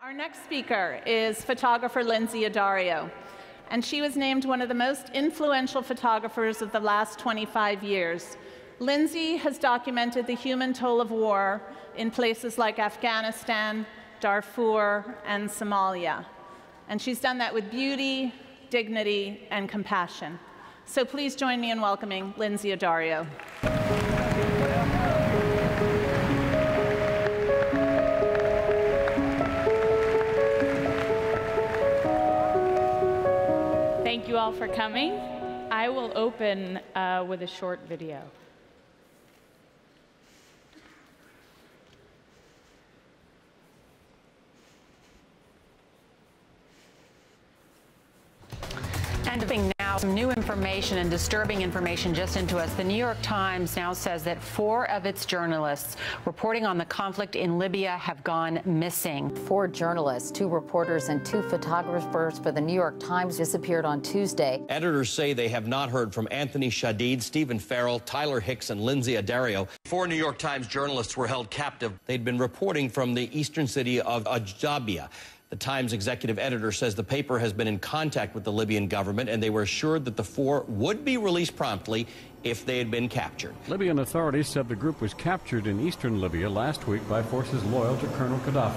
Our next speaker is photographer Lynsey Addario, and she was named one of the most influential photographers of the last 25 years. Lynsey has documented the human toll of war in places like Afghanistan, Darfur, and Somalia. And she's done that with beauty, dignity, and compassion. So please join me in welcoming Lynsey Addario. Thank you all for coming. I will open with a short video. And now some new information and disturbing information just into us. The New York Times now says that 4 of its journalists reporting on the conflict in Libya have gone missing. 4 journalists, 2 reporters, and 2 photographers for the New York Times disappeared on Tuesday. Editors say they have not heard from Anthony Shadid, Stephen Farrell, Tyler Hicks, and Lynsey Addario. 4 New York Times journalists were held captive. They'd been reporting from the eastern city of Ajdabiya. The Times executive editor says the paper has been in contact with the Libyan government, and they were assured that the 4 would be released promptly if they had been captured. Libyan authorities said the group was captured in eastern Libya last week by forces loyal to Colonel Gaddafi.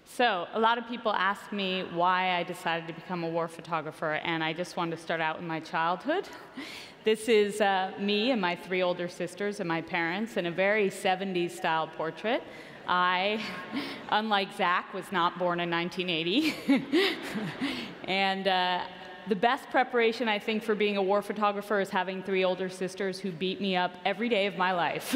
So, a lot of people ask me why I decided to become a war photographer, and I just wanted to start out with my childhood. This is me and my 3 older sisters and my parents in a very 70s style portrait. I, unlike Zach, was not born in 1980. And the best preparation, I think, for being a war photographer is having 3 older sisters who beat me up every day of my life.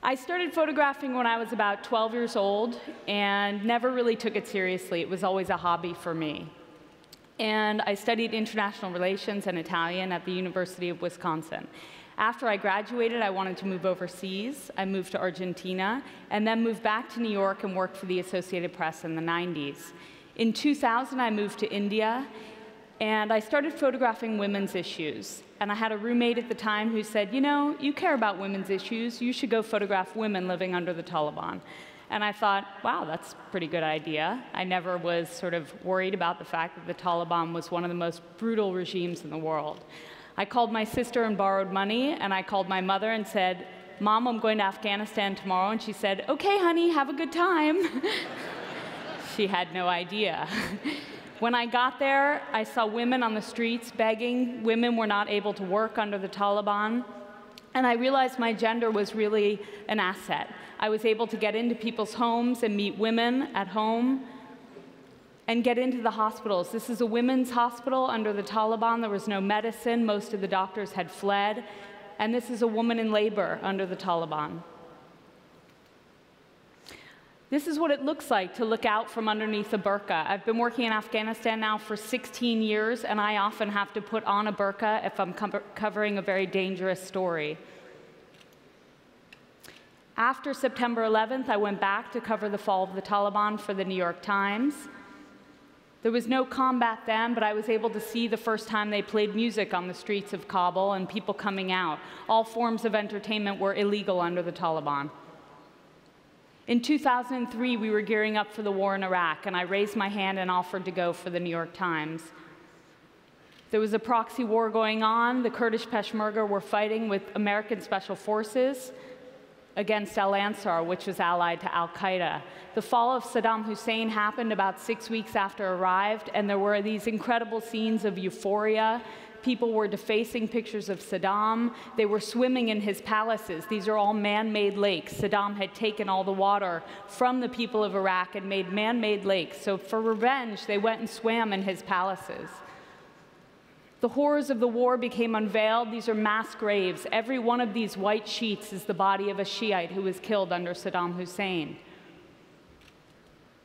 I started photographing when I was about 12 years old and never really took it seriously. It was always a hobby for me. And I studied international relations and Italian at the University of Wisconsin. After I graduated, I wanted to move overseas. I moved to Argentina and then moved back to New York and worked for the Associated Press in the 90s. In 2000, I moved to India, and I started photographing women's issues. And I had a roommate at the time who said, you know, you care about women's issues, you should go photograph women living under the Taliban. And I thought, wow, that's a pretty good idea. I never was sort of worried about the fact that the Taliban was one of the most brutal regimes in the world. I called my sister and borrowed money, and I called my mother and said, Mom, I'm going to Afghanistan tomorrow. And she said, okay, honey, have a good time. She had no idea. When I got there, I saw women on the streets begging. Women were not able to work under the Taliban. And I realized my gender was really an asset. I was able to get into people's homes and meet women at home and get into the hospitals. This is a women's hospital under the Taliban. There was no medicine. Most of the doctors had fled. And this is a woman in labor under the Taliban. This is what it looks like to look out from underneath a burqa. I've been working in Afghanistan now for 16 years, and I often have to put on a burqa if I'm covering a very dangerous story. After September 11th, I went back to cover the fall of the Taliban for the New York Times. There was no combat then, but I was able to see the first time they played music on the streets of Kabul and people coming out. All forms of entertainment were illegal under the Taliban. In 2003, we were gearing up for the war in Iraq, and I raised my hand and offered to go for the New York Times. There was a proxy war going on. The Kurdish Peshmerga were fighting with American Special Forces against Al-Ansar, which was allied to Al-Qaeda. The fall of Saddam Hussein happened about 6 weeks after I arrived, and there were these incredible scenes of euphoria. People were defacing pictures of Saddam. They were swimming in his palaces. These are all man-made lakes. Saddam had taken all the water from the people of Iraq and made man-made lakes. So for revenge, they went and swam in his palaces. The horrors of the war became unveiled. These are mass graves. Every one of these white sheets is the body of a Shiite who was killed under Saddam Hussein.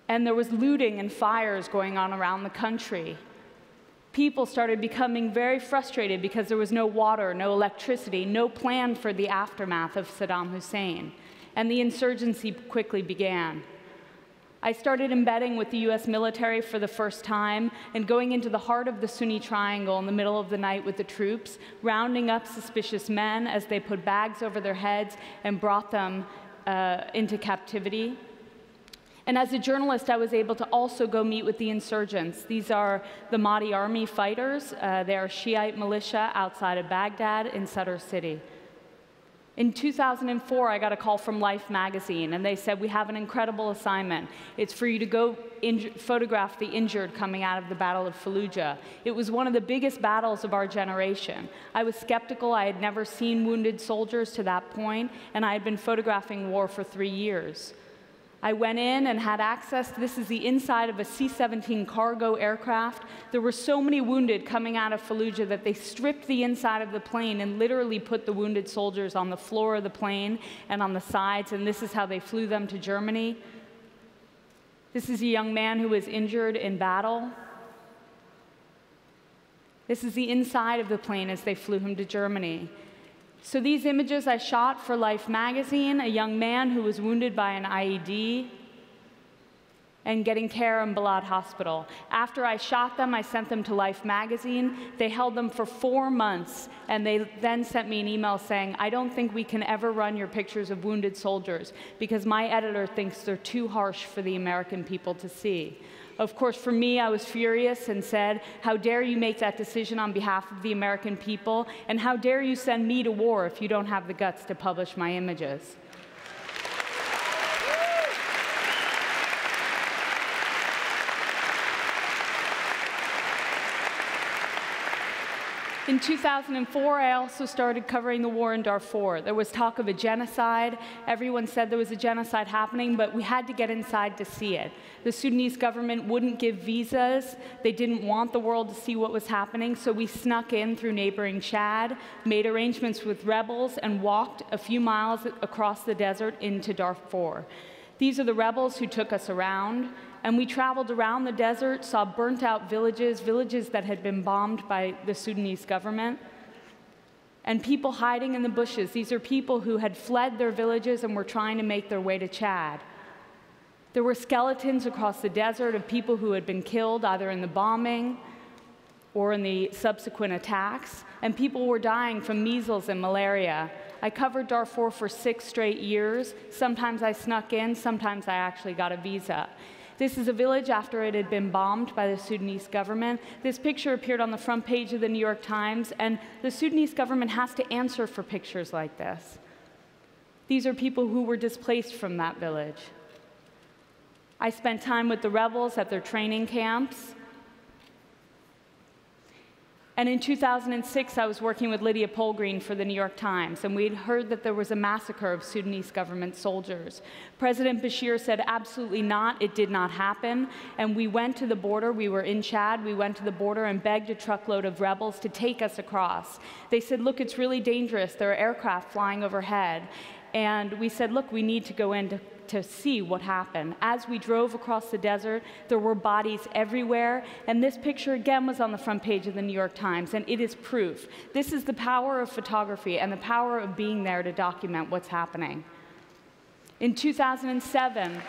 And there was looting and fires going on around the country. People started becoming very frustrated because there was no water, no electricity, no plan for the aftermath of Saddam Hussein. And the insurgency quickly began. I started embedding with the US military for the first time and going into the heart of the Sunni Triangle in the middle of the night with the troops, rounding up suspicious men as they put bags over their heads and brought them into captivity. And as a journalist, I was able to also go meet with the insurgents. These are the Mahdi army fighters. They are Shiite militia outside of Baghdad in Sadr City. In 2004, I got a call from Life magazine, and they said, we have an incredible assignment. It's for you to go photograph the injured coming out of the Battle of Fallujah. It was one of the biggest battles of our generation. I was skeptical. I had never seen wounded soldiers to that point, and I had been photographing war for 3 years. I went in and had access. This is the inside of a C-17 cargo aircraft. There were so many wounded coming out of Fallujah that they stripped the inside of the plane and literally put the wounded soldiers on the floor of the plane and on the sides, and this is how they flew them to Germany. This is a young man who was injured in battle. This is the inside of the plane as they flew him to Germany. So these images I shot for Life magazine, a young man who was wounded by an IED and getting care in Balad Hospital. After I shot them, I sent them to Life magazine. They held them for 4 months, and they then sent me an email saying, I don't think we can ever run your pictures of wounded soldiers because my editor thinks they're too harsh for the American people to see. Of course, for me, I was furious and said, how dare you make that decision on behalf of the American people, and how dare you send me to war if you don't have the guts to publish my images? In 2004, I also started covering the war in Darfur. There was talk of a genocide. Everyone said there was a genocide happening, but we had to get inside to see it. The Sudanese government wouldn't give visas. They didn't want the world to see what was happening, so we snuck in through neighboring Chad, made arrangements with rebels, and walked a few miles across the desert into Darfur. These are the rebels who took us around. And we traveled around the desert, saw burnt-out villages, villages that had been bombed by the Sudanese government, and people hiding in the bushes. These are people who had fled their villages and were trying to make their way to Chad. There were skeletons across the desert of people who had been killed either in the bombing or in the subsequent attacks, and people were dying from measles and malaria. I covered Darfur for 6 straight years. Sometimes I snuck in, sometimes I actually got a visa. This is a village after it had been bombed by the Sudanese government. This picture appeared on the front page of the New York Times, and the Sudanese government has to answer for pictures like this. These are people who were displaced from that village. I spent time with the rebels at their training camps. And in 2006, I was working with Lydia Polgreen for the New York Times, and we'd heard that there was a massacre of Sudanese government soldiers. President Bashir said, absolutely not, it did not happen. And we went to the border, we were in Chad, we went to the border and begged a truckload of rebels to take us across. They said, look, it's really dangerous, there are aircraft flying overhead. And we said, look, we need to go in to see what happened. As we drove across the desert, there were bodies everywhere, and this picture again was on the front page of the New York Times, and it is proof. This is the power of photography and the power of being there to document what's happening. In 2007,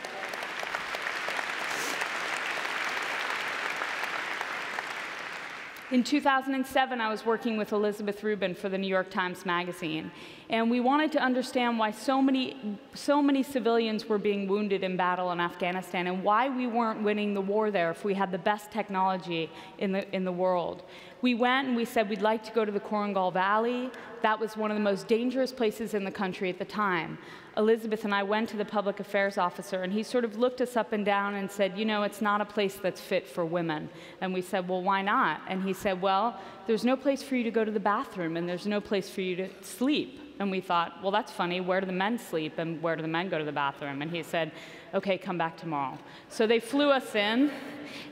I was working with Elizabeth Rubin for the New York Times Magazine, and we wanted to understand why so many civilians were being wounded in battle in Afghanistan and why we weren't winning the war there if we had the best technology in the world. We went and we said we'd like to go to the Korangal Valley. That was one of the most dangerous places in the country at the time. Elizabeth and I went to the public affairs officer, and he sort of looked us up and down and said, you know, it's not a place that's fit for women. And we said, well, why not? And he said, well, there's no place for you to go to the bathroom, and there's no place for you to sleep. And we thought, well, that's funny. Where do the men sleep, and where do the men go to the bathroom? And he said, okay, come back tomorrow. So they flew us in,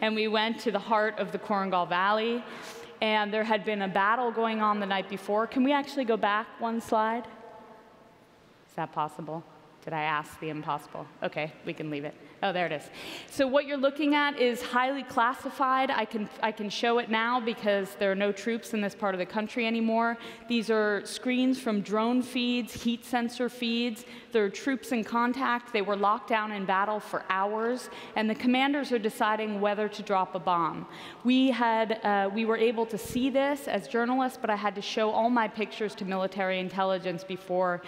and we went to the heart of the Korangal Valley, and there had been a battle going on the night before. Can we actually go back one slide? Is that possible? Did I ask the impossible? OK, we can leave it. Oh, there it is. So what you're looking at is highly classified. I can show it now because there are no troops in this part of the country anymore. These are screens from drone feeds, heat sensor feeds. There are troops in contact. They were locked down in battle for hours, and the commanders are deciding whether to drop a bomb. We were able to see this as journalists, but I had to show all my pictures to military intelligence before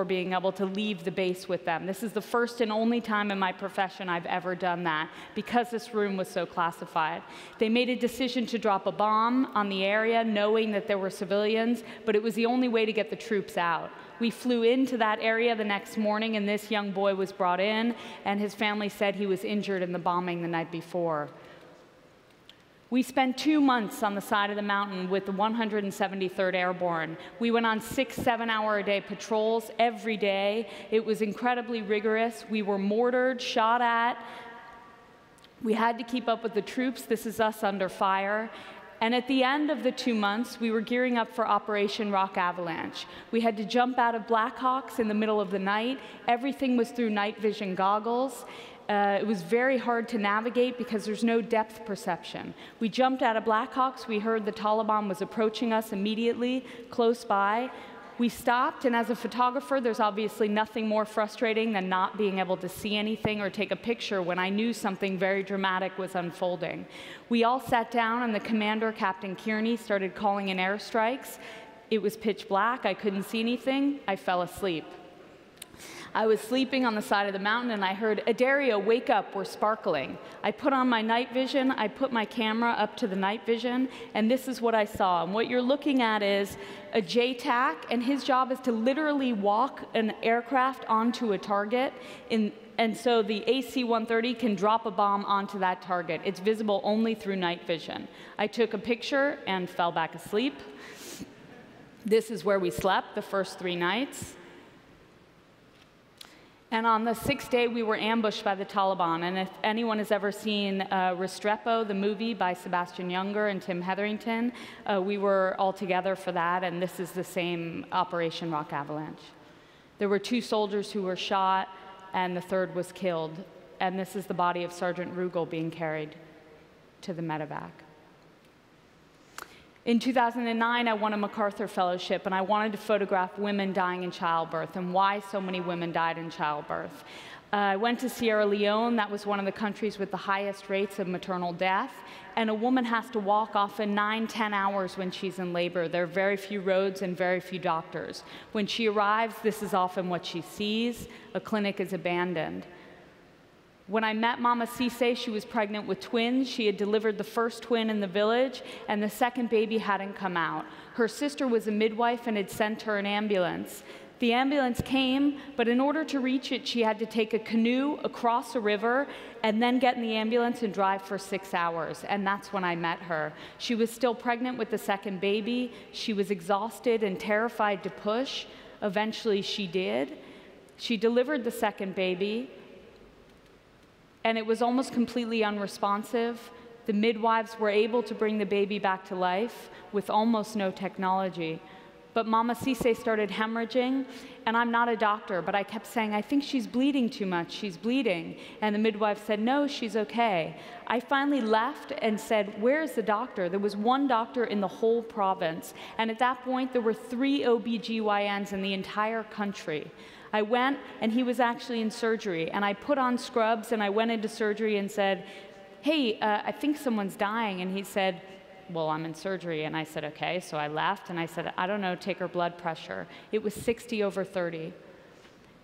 being able to leave the base with them. This is the first and only time in my profession I've ever done that, because this room was so classified. They made a decision to drop a bomb on the area, knowing that there were civilians, but it was the only way to get the troops out. We flew into that area the next morning, and this young boy was brought in, and his family said he was injured in the bombing the night before. We spent 2 months on the side of the mountain with the 173rd Airborne. We went on 6 7-hour-a-day patrols every day. It was incredibly rigorous. We were mortared, shot at. We had to keep up with the troops. This is us under fire. And at the end of the 2 months, we were gearing up for Operation Rock Avalanche. We had to jump out of Blackhawks in the middle of the night. Everything was through night vision goggles. It was very hard to navigate because there's no depth perception. We jumped out of Blackhawks. We heard the Taliban was approaching us immediately, close by. We stopped, and as a photographer, there's obviously nothing more frustrating than not being able to see anything or take a picture when I knew something very dramatic was unfolding. We all sat down, and the commander, Captain Kearney, started calling in airstrikes. It was pitch black. I couldn't see anything. I fell asleep. I was sleeping on the side of the mountain, and I heard, "Addario, wake up, we're sparkling." I put on my night vision, I put my camera up to the night vision, and this is what I saw. And what you're looking at is a JTAC, and his job is to literally walk an aircraft onto a target, and so the AC-130 can drop a bomb onto that target. It's visible only through night vision. I took a picture and fell back asleep. This is where we slept the first 3 nights. And on the 6th day, we were ambushed by the Taliban. And if anyone has ever seen Restrepo, the movie by Sebastian Junger and Tim Hetherington, we were all together for that, and this is the same Operation Rock Avalanche. There were 2 soldiers who were shot, and the 3rd was killed. And this is the body of Sergeant Rugal being carried to the medevac. In 2009, I won a MacArthur Fellowship, and I wanted to photograph women dying in childbirth and why so many women died in childbirth. I went to Sierra Leone. That was one of the countries with the highest rates of maternal death, and a woman has to walk often 9–10 hours when she's in labor. There are very few roads and very few doctors. When she arrives, this is often what she sees. A clinic is abandoned. When I met Mama Cisse, she was pregnant with twins. She had delivered the first twin in the village, and the second baby hadn't come out. Her sister was a midwife and had sent her an ambulance. The ambulance came, but in order to reach it, she had to take a canoe across a river and then get in the ambulance and drive for 6 hours, and that's when I met her. She was still pregnant with the second baby. She was exhausted and terrified to push. Eventually, she did. She delivered the second baby, and it was almost completely unresponsive. The midwives were able to bring the baby back to life with almost no technology. But Mama Cisse started hemorrhaging, and I'm not a doctor, but I kept saying, "I think she's bleeding too much, she's bleeding." And the midwife said, "No, she's okay." I finally left and said, "Where's the doctor?" There was 1 doctor in the whole province, and at that point, there were 3 OBGYNs in the entire country. I went, and he was actually in surgery, and I put on scrubs, and I went into surgery and said, "Hey, I think someone's dying." And he said, "Well, I'm in surgery." And I said, "Okay." So I left, and I said, "I don't know, take her blood pressure." It was 60/30.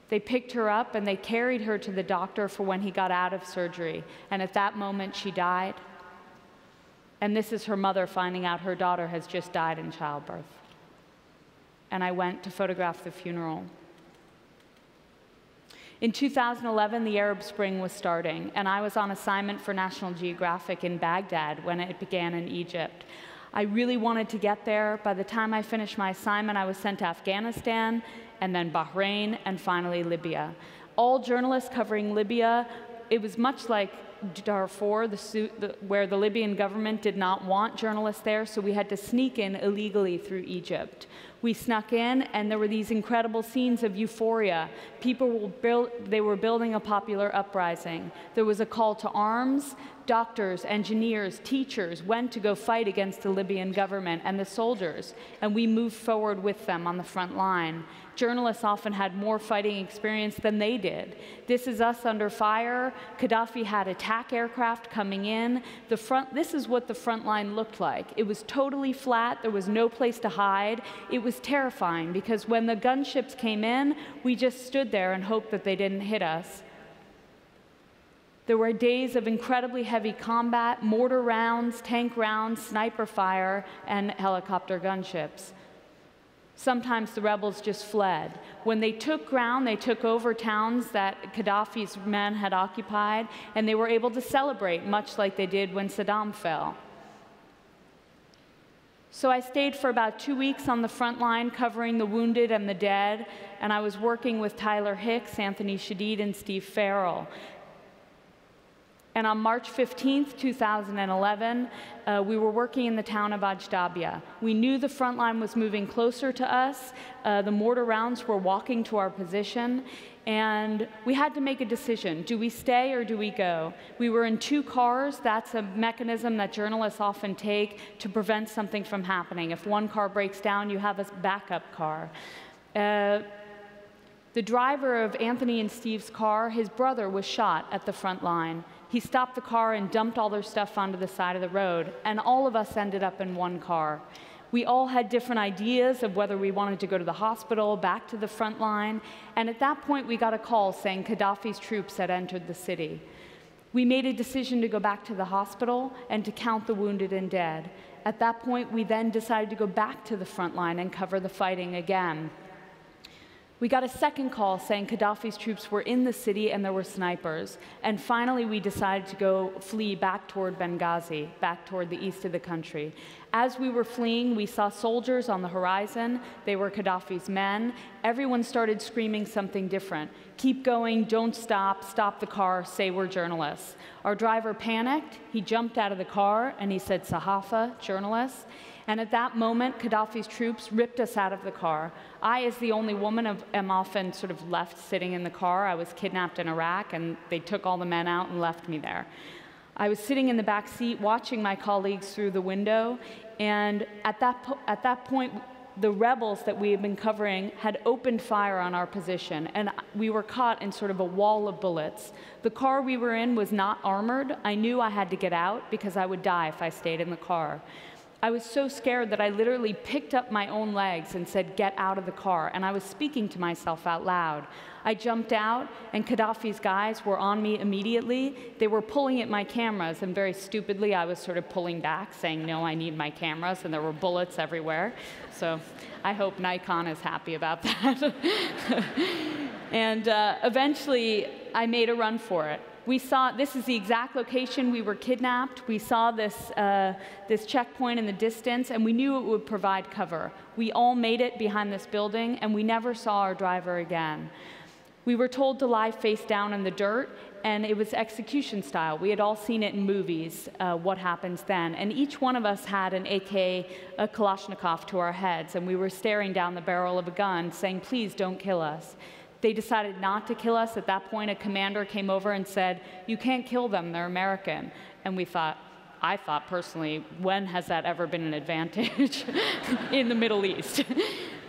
They picked her up, and they carried her to the doctor for when he got out of surgery. And at that moment, she died. And this is her mother finding out her daughter has just died in childbirth. And I went to photograph the funeral. In 2011, the Arab Spring was starting, and I was on assignment for National Geographic in Baghdad when it began in Egypt. I really wanted to get there. By the time I finished my assignment, I was sent to Afghanistan, and then Bahrain, and finally Libya. All journalists covering Libya, it was much like Darfur, where the Libyan government did not want journalists there, so we had to sneak in illegally through Egypt. We snuck in, and there were these incredible scenes of euphoria. People were building a popular uprising. There was a call to arms. Doctors, engineers, teachers went to go fight against the Libyan government and the soldiers, and we moved forward with them on the front line. Journalists often had more fighting experience than they did. This is us under fire. Gaddafi had attack aircraft coming in. This is what the front line looked like. It was totally flat. There was no place to hide. It was terrifying because when the gunships came in, we just stood there and hoped that they didn't hit us. There were days of incredibly heavy combat, mortar rounds, tank rounds, sniper fire, and helicopter gunships. Sometimes the rebels just fled. When they took ground, they took over towns that Gaddafi's men had occupied, and they were able to celebrate, much like they did when Saddam fell. So I stayed for about 2 weeks on the front line, covering the wounded and the dead, and I was working with Tyler Hicks, Anthony Shadid, and Steve Farrell. And on March 15th, 2011, we were working in the town of Ajdabia. We knew the front line was moving closer to us. The mortar rounds were walking to our position. And we had to make a decision. Do we stay or do we go? We were in 2 cars. That's a mechanism that journalists often take to prevent something from happening. If one car breaks down, you have a backup car. The driver of Anthony and Steve's car, his brother was shot at the front line. He stopped the car and dumped all their stuff onto the side of the road, and all of us ended up in one car. We all had different ideas of whether we wanted to go to the hospital, back to the front line, and at that point we got a call saying Gaddafi's troops had entered the city. We made a decision to go back to the hospital and to count the wounded and dead. At that point, we then decided to go back to the front line and cover the fighting again. We got a second call saying Gaddafi's troops were in the city and there were snipers. And finally, we decided to flee back toward Benghazi, back toward the east of the country. As we were fleeing, we saw soldiers on the horizon. They were Gaddafi's men. Everyone started screaming something different. Keep going, don't stop, stop the car, say we're journalists. Our driver panicked. He jumped out of the car and he said, Sahafa, journalists. And at that moment, Gaddafi's troops ripped us out of the car. I, as the only woman, am often sort of left sitting in the car. I was kidnapped in Iraq, and they took all the men out and left me there. I was sitting in the back seat watching my colleagues through the window, and at that point, the rebels that we had been covering had opened fire on our position, and we were caught in sort of a wall of bullets. The car we were in was not armored. I knew I had to get out because I would die if I stayed in the car. I was so scared that I literally picked up my own legs and said, get out of the car, and I was speaking to myself out loud. I jumped out, and Gaddafi's guys were on me immediately. They were pulling at my cameras, and very stupidly, I was sort of pulling back, saying, no, I need my cameras, and there were bullets everywhere. So I hope Nikon is happy about that. And eventually, I made a run for it. We saw, this is the exact location we were kidnapped. We saw this checkpoint in the distance, and we knew it would provide cover. We all made it behind this building, and we never saw our driver again. We were told to lie face down in the dirt, and it was execution style. We had all seen it in movies, what happens then. And each one of us had an AK, a Kalashnikov to our heads, and we were staring down the barrel of a gun, saying, please don't kill us. They decided not to kill us. At that point, a commander came over and said, you can't kill them, they're American. And I thought personally, when has that ever been an advantage in the Middle East?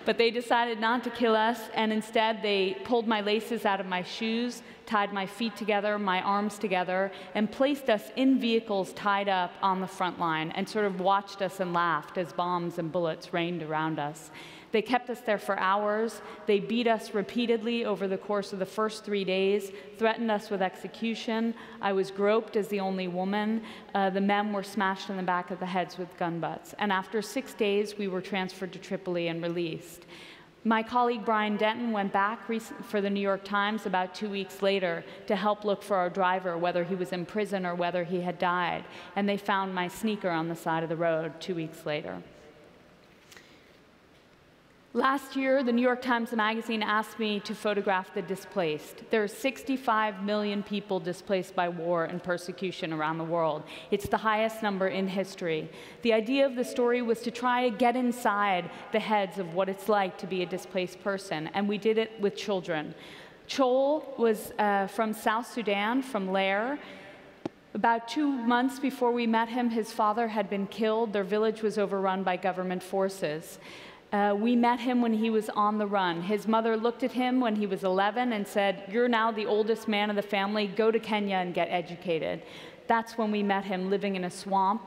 But they decided not to kill us, and instead they pulled my laces out of my shoes, tied my feet together, my arms together, and placed us in vehicles tied up on the front line, and sort of watched us and laughed as bombs and bullets rained around us. They kept us there for hours. They beat us repeatedly over the course of the first 3 days, threatened us with execution. I was groped as the only woman. The men were smashed in the back of the heads with gun butts. And after 6 days, we were transferred to Tripoli and released. My colleague Brian Denton went back for the New York Times about 2 weeks later to help look for our driver, whether he was in prison or whether he had died. And they found my sneaker on the side of the road 2 weeks later. Last year, the New York Times Magazine asked me to photograph the displaced. There are 65 million people displaced by war and persecution around the world. It's the highest number in history. The idea of the story was to try to get inside the heads of what it's like to be a displaced person, and we did it with children. Chol was from South Sudan, from Lair. About 2 months before we met him, his father had been killed. Their village was overrun by government forces. We met him when he was on the run. His mother looked at him when he was 11 and said, "You're now the oldest man of the family. Go to Kenya and get educated." That's when we met him, living in a swamp.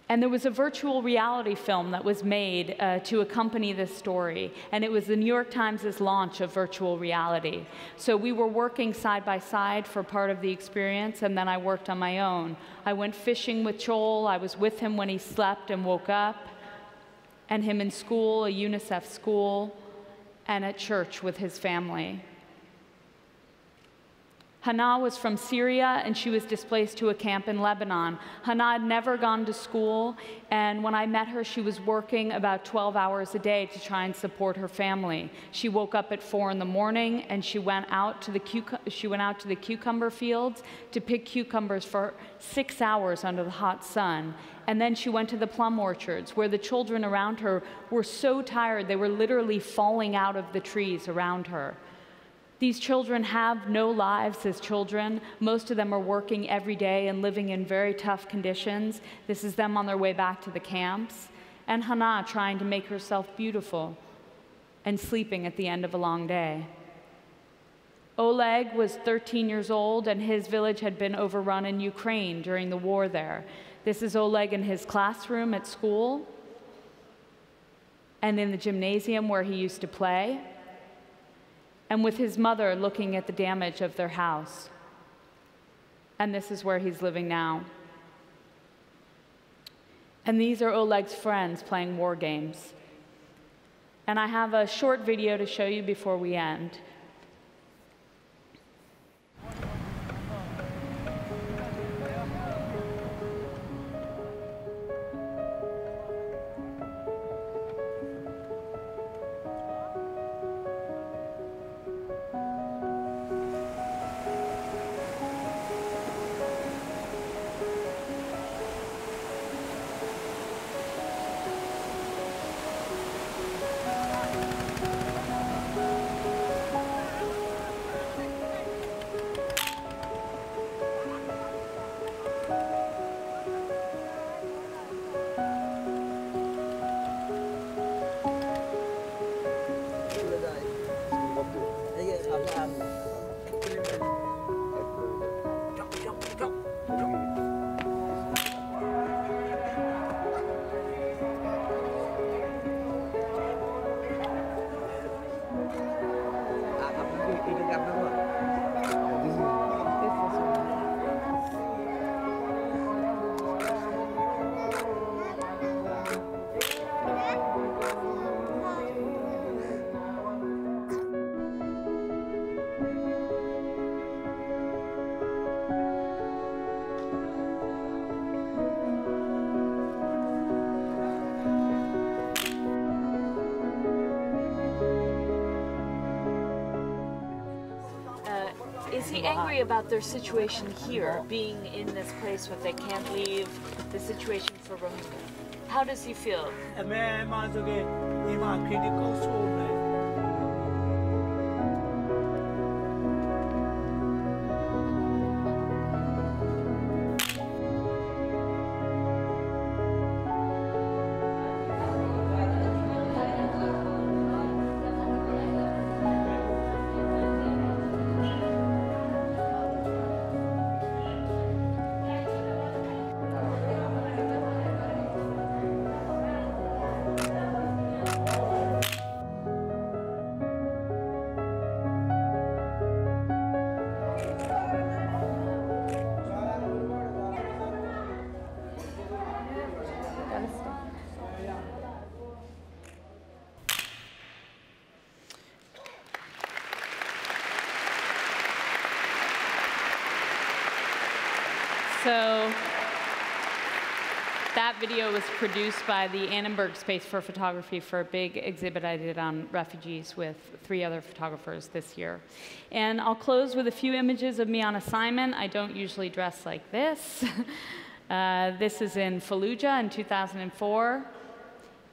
And there was a virtual reality film that was made to accompany this story, and it was the New York Times' launch of virtual reality. So we were working side by side for part of the experience, and then I worked on my own. I went fishing with Chol. I was with him when he slept and woke up, and him in school, a UNICEF school, and at church with his family. Hannah was from Syria, and she was displaced to a camp in Lebanon. Hannah had never gone to school, and when I met her, she was working about 12 hours a day to try and support her family. She woke up at 4 in the morning, and she went out to the cucumber fields to pick cucumbers for 6 hours under the hot sun. And then she went to the plum orchards, where the children around her were so tired they were literally falling out of the trees around her. These children have no lives as children. Most of them are working every day and living in very tough conditions. This is them on their way back to the camps. And Hannah trying to make herself beautiful and sleeping at the end of a long day. Oleg was 13 years old, and his village had been overrun in Ukraine during the war there. This is Oleg in his classroom at school and in the gymnasium where he used to play, and with his mother looking at the damage of their house. And this is where he's living now. And these are Oleg's friends playing war games. And I have a short video to show you before we end. Is he angry about their situation here, being in this place where they can't leave, the situation for Rohingya? How does he feel? That video was produced by the Annenberg Space for Photography for a big exhibit I did on refugees with 3 other photographers this year. And I'll close with a few images of me on assignment. I don't usually dress like this. This is in Fallujah in 2004,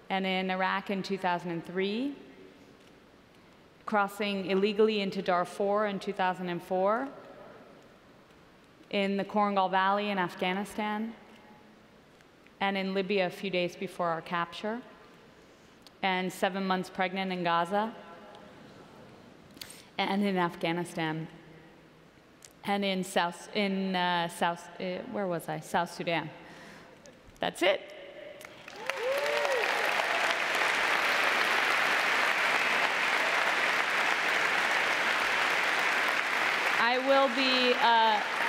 and in Iraq in 2003. Crossing illegally into Darfur in 2004, in the Korangal Valley in Afghanistan, and in Libya a few days before our capture, and 7 months pregnant in Gaza, and in Afghanistan, and in South Sudan. That's it.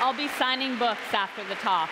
I'll be signing books after the talk.